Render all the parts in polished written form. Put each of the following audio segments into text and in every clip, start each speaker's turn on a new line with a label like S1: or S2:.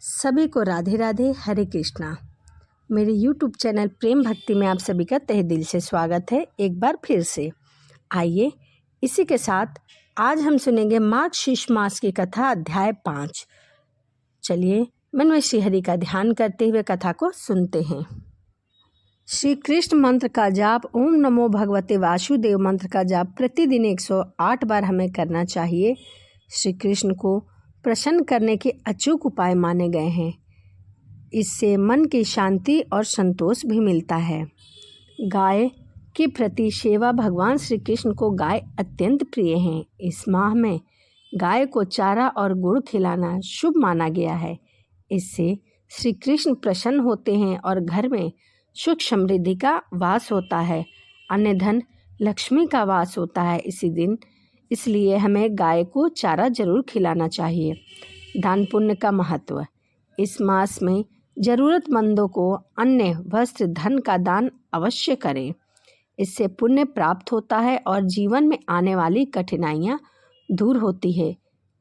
S1: सभी को राधे राधे, हरे कृष्णा। मेरे YouTube चैनल प्रेम भक्ति में आप सभी का तहे दिल से स्वागत है एक बार फिर से। आइए इसी के साथ आज हम सुनेंगे मार्गशीर्ष मास की कथा अध्याय 5। चलिए मन में श्री हरि का ध्यान करते हुए कथा को सुनते हैं। श्री कृष्ण मंत्र का जाप, ओम नमो भगवते वासुदेव मंत्र का जाप प्रतिदिन 108 बार हमें करना चाहिए। श्री कृष्ण को प्रसन्न करने के अचूक उपाय माने गए हैं। इससे मन की शांति और संतोष भी मिलता है। गाय के प्रति सेवा, भगवान श्री कृष्ण को गाय अत्यंत प्रिय हैं। इस माह में गाय को चारा और गुड़ खिलाना शुभ माना गया है। इससे श्री कृष्ण प्रसन्न होते हैं और घर में सुख समृद्धि का वास होता है, अन्य धन लक्ष्मी का वास होता है इसी दिन। इसलिए हमें गाय को चारा जरूर खिलाना चाहिए। दान पुण्य का महत्व। इस मास में जरूरतमंदों को अन्न, वस्त्र, धन का दान अवश्य करें। इससे पुण्य प्राप्त होता है और जीवन में आने वाली कठिनाइयाँ दूर होती है।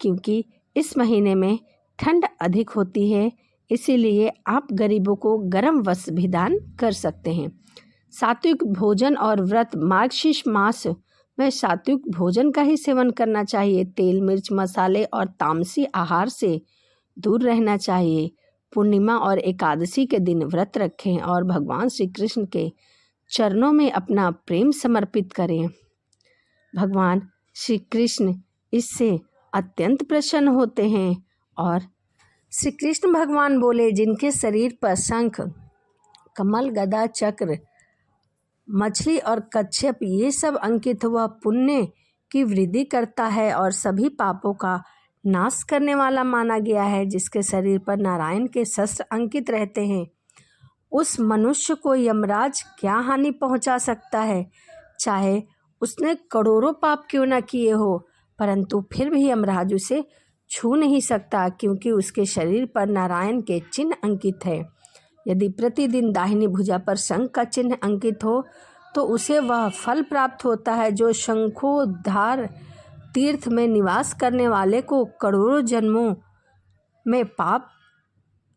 S1: क्योंकि इस महीने में ठंड अधिक होती है, इसीलिए आप गरीबों को गर्म वस्त्र भी दान कर सकते हैं। सात्विक भोजन और व्रत। मार्गशीर्ष मास में सात्विक भोजन का ही सेवन करना चाहिए। तेल, मिर्च, मसाले और तामसी आहार से दूर रहना चाहिए। पूर्णिमा और एकादशी के दिन व्रत रखें और भगवान श्री कृष्ण के चरणों में अपना प्रेम समर्पित करें। भगवान श्री कृष्ण इससे अत्यंत प्रसन्न होते हैं। और श्री कृष्ण भगवान बोले, जिनके शरीर पर शंख, कमल, गदा, चक्र, मछली और कच्छप ये सब अंकित हुआ पुण्य की वृद्धि करता है और सभी पापों का नाश करने वाला माना गया है। जिसके शरीर पर नारायण के शस्त्र अंकित रहते हैं, उस मनुष्य को यमराज क्या हानि पहुंचा सकता है। चाहे उसने करोड़ों पाप क्यों न किए हो, परंतु फिर भी यमराज उसे छू नहीं सकता, क्योंकि उसके शरीर पर नारायण के चिन्ह अंकित है। यदि प्रतिदिन दाहिनी भुजा पर शंख का चिन्ह अंकित हो तो उसे वह फल प्राप्त होता है जो शंखोद्धार तीर्थ में निवास करने वाले को करोड़ों जन्मों में पाप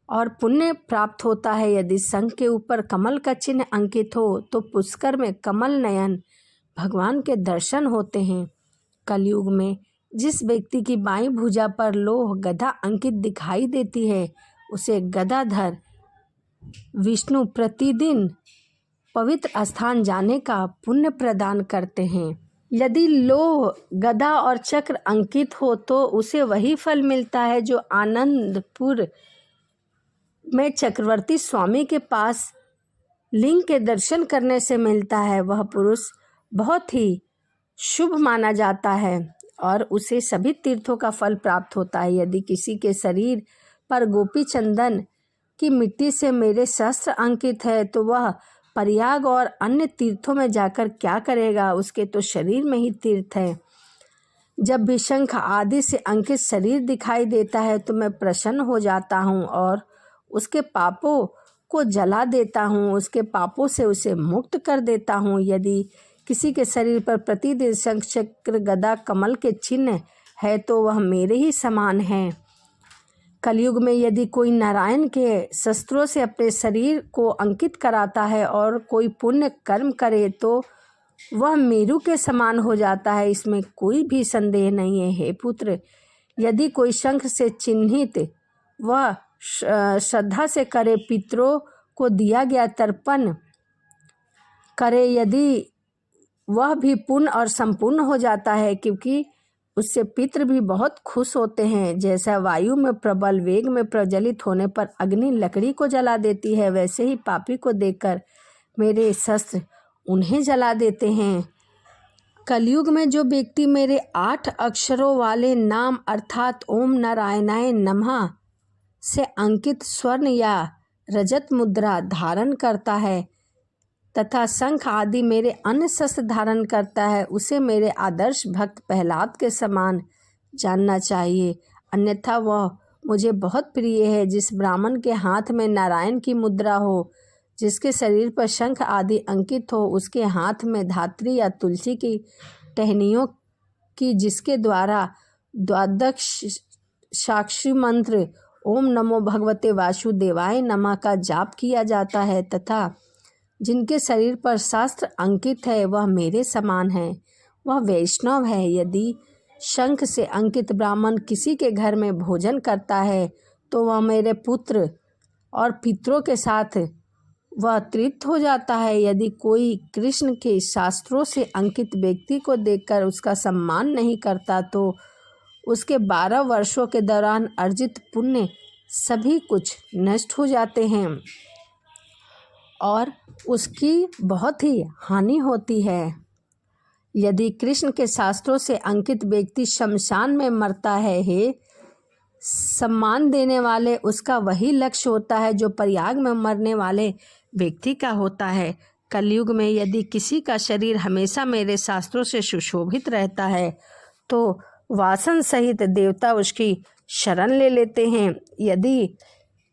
S1: और पुण्य प्राप्त होता है। यदि शंख के ऊपर कमल का चिन्ह अंकित हो तो पुष्कर में कमल नयन भगवान के दर्शन होते हैं। कलयुग में जिस व्यक्ति की बाईं भुजा पर लोह गदा अंकित दिखाई देती है, उसे गदाधर विष्णु प्रतिदिन पवित्र स्थान जाने का पुण्य प्रदान करते हैं। यदि लोह, गदा और चक्र अंकित हो तो उसे वही फल मिलता है जो आनंदपुर में चक्रवर्ती स्वामी के पास लिंग के दर्शन करने से मिलता है। वह पुरुष बहुत ही शुभ माना जाता है और उसे सभी तीर्थों का फल प्राप्त होता है। यदि किसी के शरीर पर गोपी चंदन की मिट्टी से मेरे शस्त्र अंकित है तो वह प्रयाग और अन्य तीर्थों में जाकर क्या करेगा। उसके तो शरीर में ही तीर्थ है। जब भी शंख आदि से अंकित शरीर दिखाई देता है तो मैं प्रसन्न हो जाता हूँ और उसके पापों को जला देता हूँ, उसके पापों से उसे मुक्त कर देता हूँ। यदि किसी के शरीर पर प्रतिदिन शंख, चक्र, गदा, कमल के चिन्ह है तो वह मेरे ही समान है। कलयुग में यदि कोई नारायण के शस्त्रों से अपने शरीर को अंकित कराता है और कोई पुण्य कर्म करे तो वह मेरु के समान हो जाता है, इसमें कोई भी संदेह नहीं है। हे पुत्र, यदि कोई शंख से चिन्हित वह श्रद्धा से करे, पितरों को दिया गया तर्पण करे, यदि वह भी पूर्ण और संपूर्ण हो जाता है, क्योंकि उससे पितृ भी बहुत खुश होते हैं। जैसा वायु में प्रबल वेग में प्रज्वलित होने पर अग्नि लकड़ी को जला देती है, वैसे ही पापी को देखकर मेरे शस्त्र उन्हें जला देते हैं। कलयुग में जो व्यक्ति मेरे 8 अक्षरों वाले नाम अर्थात ओम नारायणाय नमः से अंकित स्वर्ण या रजत मुद्रा धारण करता है तथा शंख आदि मेरे अन्य शस्त्र धारण करता है, उसे मेरे आदर्श भक्त प्रहलाद के समान जानना चाहिए। अन्यथा वह मुझे बहुत प्रिय है। जिस ब्राह्मण के हाथ में नारायण की मुद्रा हो, जिसके शरीर पर शंख आदि अंकित हो, उसके हाथ में धात्री या तुलसी की टहनियों की, जिसके द्वारा द्वादश साक्षी मंत्र ओम नमो भगवते वासुदेवाय नमः का जाप किया जाता है तथा जिनके शरीर पर शास्त्र अंकित है वह मेरे समान है, वह वैष्णव है। यदि शंख से अंकित ब्राह्मण किसी के घर में भोजन करता है तो वह मेरे पुत्र और पितरों के साथ वह तृप्त हो जाता है। यदि कोई कृष्ण के शास्त्रों से अंकित व्यक्ति को देखकर उसका सम्मान नहीं करता तो उसके 12 वर्षों के दौरान अर्जित पुण्य सभी कुछ नष्ट हो जाते हैं और उसकी बहुत ही हानि होती है। यदि कृष्ण के शास्त्रों से अंकित व्यक्ति शमशान में मरता है, सम्मान देने वाले उसका वही लक्ष्य होता है जो प्रयाग में मरने वाले व्यक्ति का होता है। कलयुग में यदि किसी का शरीर हमेशा मेरे शास्त्रों से सुशोभित रहता है तो वासन सहित देवता उसकी शरण ले लेते हैं। यदि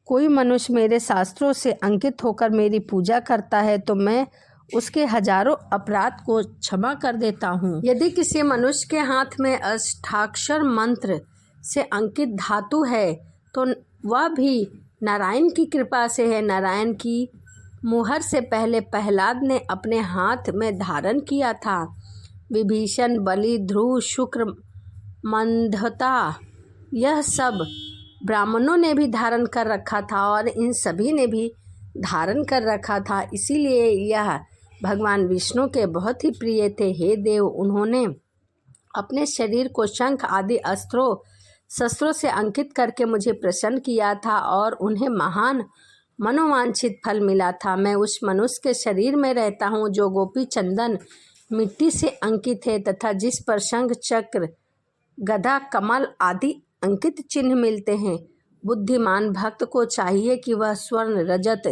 S1: कोई मनुष्य मेरे शास्त्रों से अंकित होकर मेरी पूजा करता है तो मैं उसके हजारों अपराध को क्षमा कर देता हूँ। यदि किसी मनुष्य के हाथ में अष्टाक्षर मंत्र से अंकित धातु है तो वह भी नारायण की कृपा से है। नारायण की मुहर से पहले प्रहलाद ने अपने हाथ में धारण किया था। विभीषण, बलि, ध्रुव, शुक्र, मंदता, यह सब ब्राह्मणों ने भी धारण कर रखा था और इन सभी ने भी धारण कर रखा था। इसीलिए यह भगवान विष्णु के बहुत ही प्रिय थे। हे देव, उन्होंने अपने शरीर को शंख आदि अस्त्रों शस्त्रों से अंकित करके मुझे प्रसन्न किया था और उन्हें महान मनोवांछित फल मिला था। मैं उस मनुष्य के शरीर में रहता हूँ जो गोपी चंदन मिट्टी से अंकित है तथा जिस पर शंख, चक्र, गदा, कमल आदि अंकित चिन्ह मिलते हैं। बुद्धिमान भक्त को चाहिए कि वह स्वर्ण, रजत,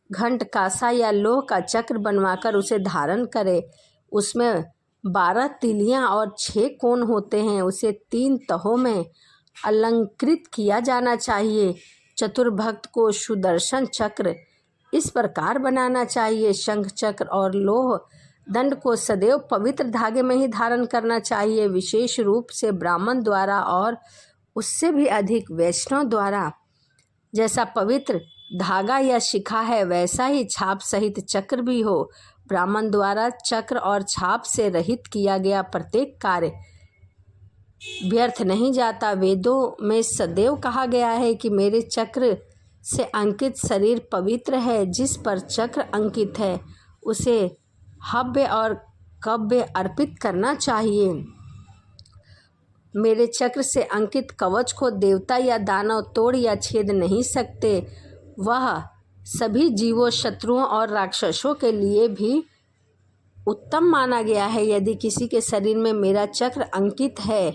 S1: घंट, कांसा या लोह का चक्र बनवाकर उसे धारण करे। उसमें 12 तीलियां और 6 कोण होते हैं। उसे 3 तहों में अलंकृत किया जाना चाहिए। चतुर भक्त को सुदर्शन चक्र इस प्रकार बनाना चाहिए। शंख, चक्र और लोह दंड को सदैव पवित्र धागे में ही धारण करना चाहिए। विशेष रूप से ब्राह्मण द्वारा और उससे भी अधिक वैष्णव द्वारा जैसा पवित्र धागा या शिखा है वैसा ही छाप सहित चक्र भी हो। ब्राह्मण द्वारा चक्र और छाप से रहित किया गया प्रत्येक कार्य व्यर्थ नहीं जाता। वेदों में सदैव कहा गया है कि मेरे चक्र से अंकित शरीर पवित्र है। जिस पर चक्र अंकित है उसे हव्य और कव्य अर्पित करना चाहिए। मेरे चक्र से अंकित कवच को देवता या दानव तोड़ या छेद नहीं सकते। वह सभी जीवों, शत्रुओं और राक्षसों के लिए भी उत्तम माना गया है। यदि किसी के शरीर में मेरा चक्र अंकित है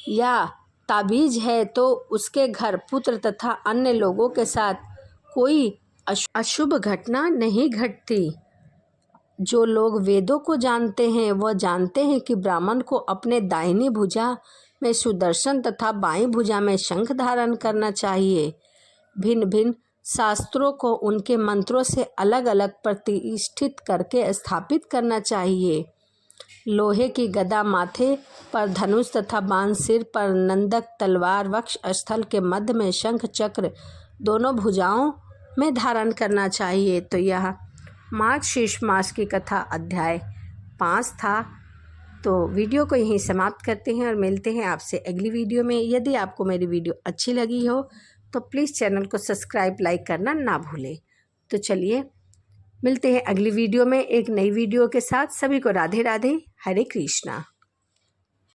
S1: या ताबीज है तो उसके घर, पुत्र तथा अन्य लोगों के साथ कोई अशुभ घटना नहीं घटती। जो लोग वेदों को जानते हैं वह जानते हैं कि ब्राह्मण को अपने दाहिनी भुजा में सुदर्शन तथा बाईं भुजा में शंख धारण करना चाहिए। भिन्न भिन्न शास्त्रों को उनके मंत्रों से अलग अलग प्रतिष्ठित करके स्थापित करना चाहिए। लोहे की गदा माथे पर, धनुष तथा बाण सिर पर, नंदक तलवार वक्ष स्थल के मध्य में, शंख चक्र दोनों भुजाओं में धारण करना चाहिए। तो यह मार्गशीर्ष मास की कथा अध्याय 5 था। तो वीडियो को यहीं समाप्त करते हैं और मिलते हैं आपसे अगली वीडियो में। यदि आपको मेरी वीडियो अच्छी लगी हो तो प्लीज़ चैनल को सब्सक्राइब, लाइक करना ना भूलें। तो चलिए मिलते हैं अगली वीडियो में एक नई वीडियो के साथ। सभी को राधे राधे, हरे कृष्णा।